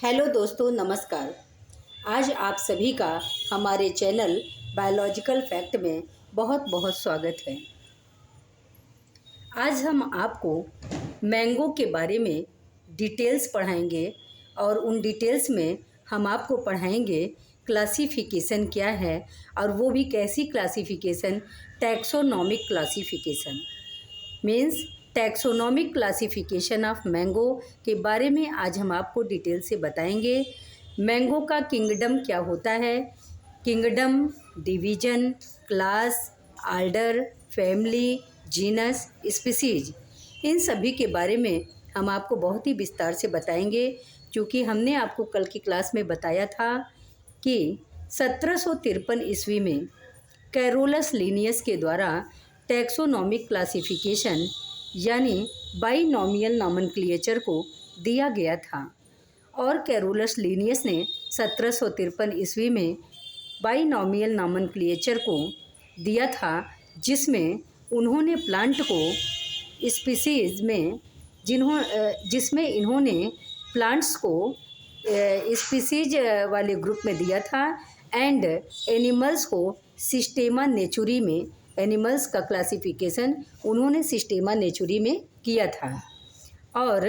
Hello दोस्तों, नमस्कार। आज आप सभी का हमारे चैनल बायोलॉजिकल फैक्ट में बहुत बहुत स्वागत है। आज हम आपको मैंगो के बारे में डिटेल्स पढ़ाएंगे और उन डिटेल्स में हम आपको पढ़ाएंगे क्लासिफिकेशन क्या है, और वो भी कैसी classification, taxonomic classification means taxonomic classification of mango के बारे में आज हम आपको डिटेल से बताएंगे। मैंगो का किंगडम क्या होता है, kingdom, division, class, order, family, genus, species, इन सभी के बारे में हम आपको बहुत ही विस्तार से बताएंगे। क्योंकि हमने आपको कल की क्लास में बताया था कि 1753 ईस्वी में कैरोलस लिनियस के द्वारा टैक्सोनॉमिक क्लासिफिकेशन यानी बाइनॉमियल नॉमेनक्लेचर को दिया गया था। और कैरोलस लिनियस ने 1753 ईस्वी में बाइनॉमियल नॉमेनक्लेचर को दिया था, जिसमें उन्होंने प्लांट को स्पीसीज में जिसमें इन्होंने प्लांट्स को स्पीसीज वाले ग्रुप में दिया था एंड एनिमल्स को सिस्टेमा नेचुरी में, एनिमल्स का क्लासिफिकेशन उन्होंने सिस्टेमा नेचुरी में किया था। और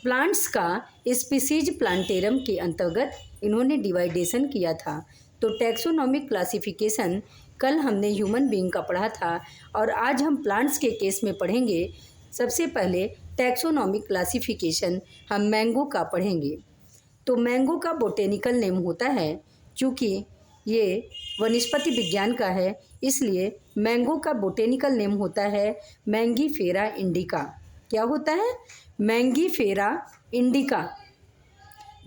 प्लांट्स का स्पीसीज प्लांटेरम के अंतर्गत इन्होंने डिवाइडेशन किया था। तो टैक्सोनॉमिक क्लासिफिकेशन कल हमने ह्यूमन बीइंग का पढ़ा था और आज हम प्लांट्स के केस में पढ़ेंगे। सबसे पहले टैक्सोनॉमिक क्लासिफिकेशन हम मैंगो का पढ़ेंगे। तो मैंगो का बोटेनिकल नेम होता है, चूँकि ये वनस्पति विज्ञान का है इसलिए मैंगो का बोटेनिकल नेम होता है मैंगीफेरा इंडिका। क्या होता है? मैंगीफेरा इंडिका,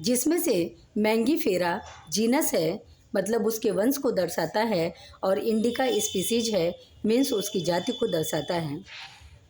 जिसमें से मैंगीफेरा जीनस है, मतलब उसके वंश को दर्शाता है, और इंडिका स्पीसीज है, मीन्स उसकी जाति को दर्शाता है।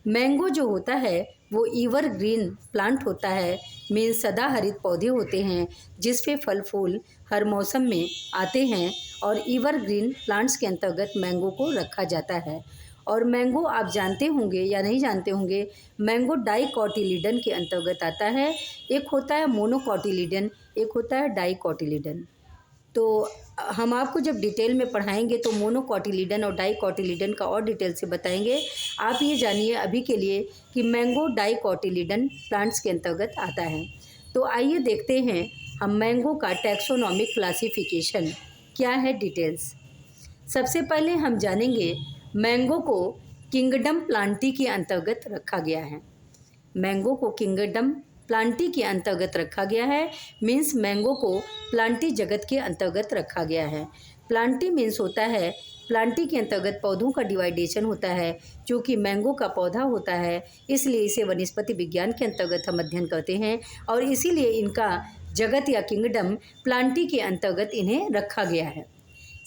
मैंगो जो होता है वो एवरग्रीन प्लांट होता है, मीन्स सदाहरित पौधे होते हैं जिस पे फल फूल हर मौसम में आते हैं, और एवरग्रीन प्लांट्स के अंतर्गत मैंगो को रखा जाता है। और मैंगो आप जानते होंगे या नहीं जानते होंगे, मैंगो डाइकोटिलीडन के अंतर्गत आता है। एक होता है मोनोकोटिलीडन, एक होता है डाइकोटिलीडन। तो हम आपको जब डिटेल में पढ़ाएंगे तो मोनोकोटिलीडन और डाइकोटिलीडन का और डिटेल से बताएंगे। आप ये जानिए अभी के लिए कि मैंगो डाइकोटिलीडन प्लांट्स के अंतर्गत आता है। तो आइए देखते हैं हम मैंगो का टैक्सोनॉमिक क्लासिफिकेशन क्या है, डिटेल्स। सबसे पहले हम जानेंगे मैंगो को किंगडम प्लांटी के अंतर्गत रखा गया है। मैंगो को किंगडम प्लांटी के अंतर्गत रखा गया है, मीन्स मैंगो को प्लांटी जगत के अंतर्गत रखा गया है। प्लांटी मीन्स होता है, प्लांटी के अंतर्गत पौधों का डिवाइडेशन होता है। क्योंकि मैंगो का पौधा होता है इसलिए इसे वनस्पति विज्ञान के अंतर्गत हम अध्ययन करते हैं, और इसीलिए इनका जगत या किंगडम प्लांटी के अंतर्गत इन्हें रखा गया है।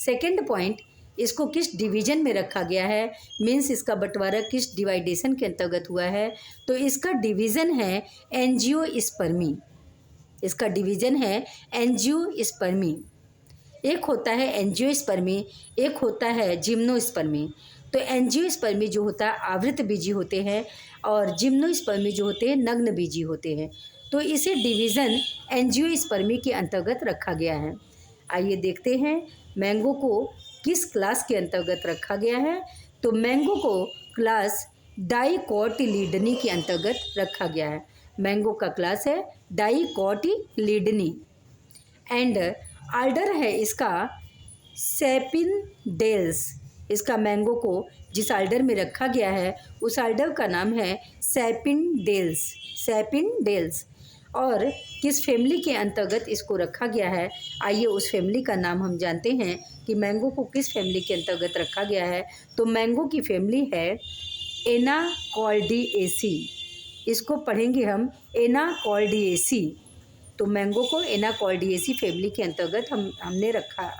सेकेंड पॉइंट, इसको किस डिवीजन में रखा गया है, मीन्स इसका बंटवारा किस डिवाइडेशन के अंतर्गत हुआ है। तो इसका डिवीज़न है एंजियोस्पर्मी। इसका डिवीज़न है एंजियोस्पर्मी। एक होता है एंजियोस्पर्मी, एक होता है जिम्नोस्पर्मी। तो एंजियोस्पर्मी जो होता है आवृत बीजी होते हैं, और जिम्नोस्पर्मी जो होते हैं नग्न बीजी होते हैं। तो इसे डिवीज़न एंजियोस्पर्मी के अंतर्गत रखा गया है। आइए देखते हैं मैंगो को किस क्लास के अंतर्गत रखा गया है। तो मैंगो को क्लास डाइकोटिलीडनी के अंतर्गत रखा गया है। मैंगो का क्लास है डाइकोटिलीडनी, एंड आर्डर है इसका सैपिनडेल्स। इसका मैंगो को जिस आर्डर में रखा गया है उस आर्डर का नाम है सैपिनडेल्स, सैपिनडेल्स। और किस फैमिली के अंतर्गत इसको रखा गया है, आइए उस फैमिली का नाम हम जानते हैं कि मैंगो को किस फैमिली के अंतर्गत रखा गया है। तो मैंगो की फैमिली है एनाकॉर्डिएसी। इसको पढ़ेंगे हम एनाकॉर्डिएसी। तो मैंगो को एनाकॉर्डिएसी फैमिली के अंतर्गत हमने रखा,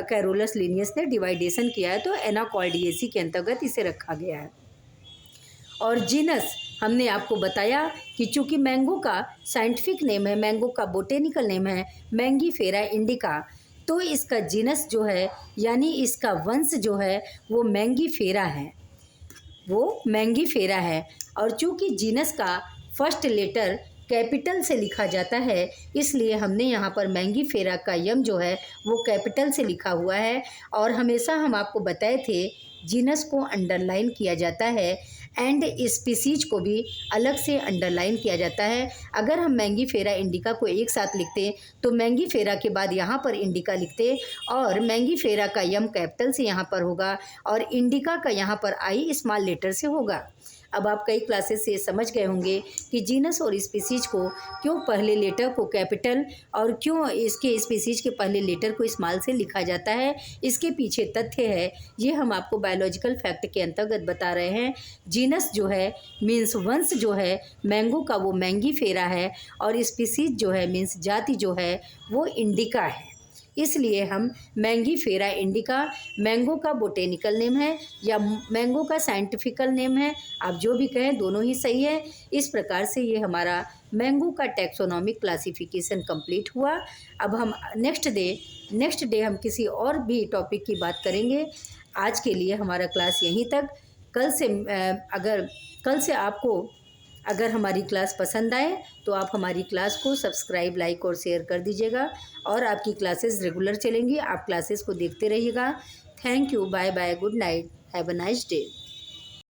कैरोलस लिनियस ने डिवाइडेशन किया है, तो एनाकॉर्डिएसी के अंतर्गत इसे रखा गया है। और जीनस हमने आपको बताया कि चूँकि मैंगो का साइंटिफिक नेम है, मैंगो का बोटेनिकल नेम है मैंगीफेरा इंडिका, तो इसका जीनस जो है यानी इसका वंश जो है वो मैंगीफेरा है, वो मैंगीफेरा है। और चूँकि जीनस का फर्स्ट लेटर कैपिटल से लिखा जाता है, इसलिए हमने यहाँ पर मैंगीफेरा का यम जो है वो कैपिटल से लिखा हुआ है। और हमेशा हम आपको बताए थे जीनस को अंडरलाइन किया जाता है एंड स्पीसीज को भी अलग से अंडरलाइन किया जाता है। अगर हम मैंगीफेरा इंडिका को एक साथ लिखते तो मैंगीफेरा के बाद यहाँ पर इंडिका लिखते और मैंगीफेरा का यम कैपिटल से यहाँ पर होगा और इंडिका का यहाँ पर आई स्मॉल लेटर से होगा। अब आप कई क्लासेस से समझ गए होंगे कि जीनस और स्पीसीज को क्यों पहले लेटर को कैपिटल और क्यों इसके स्पीसीज के पहले लेटर को स्मॉल से लिखा जाता है। इसके पीछे तथ्य है, ये हम आपको बायोलॉजिकल फैक्ट के अंतर्गत बता रहे हैं। जीनस जो है मीन्स वंश जो है मैंगो का वो मैंगीफेरा है और स्पीसीज जो है मीन्स जाति जो है वो इंडिका है। इसलिए हम मैंगीफेरा इंडिका मैंगो का बोटेनिकल नेम है या मैंगो का साइंटिफिकल नेम है, आप जो भी कहें दोनों ही सही है। इस प्रकार से ये हमारा मैंगो का टैक्सोनॉमिक क्लासिफिकेशन कंप्लीट हुआ। अब हम नेक्स्ट डे हम किसी और भी टॉपिक की बात करेंगे। आज के लिए हमारा क्लास यहीं तक। कल से आपको अगर हमारी क्लास पसंद आए तो आप हमारी क्लास को सब्सक्राइब, लाइक और शेयर कर दीजिएगा और आपकी क्लासेस रेगुलर चलेंगी। आप क्लासेस को देखते रहिएगा। Thank you, bye bye, good night, have a nice day.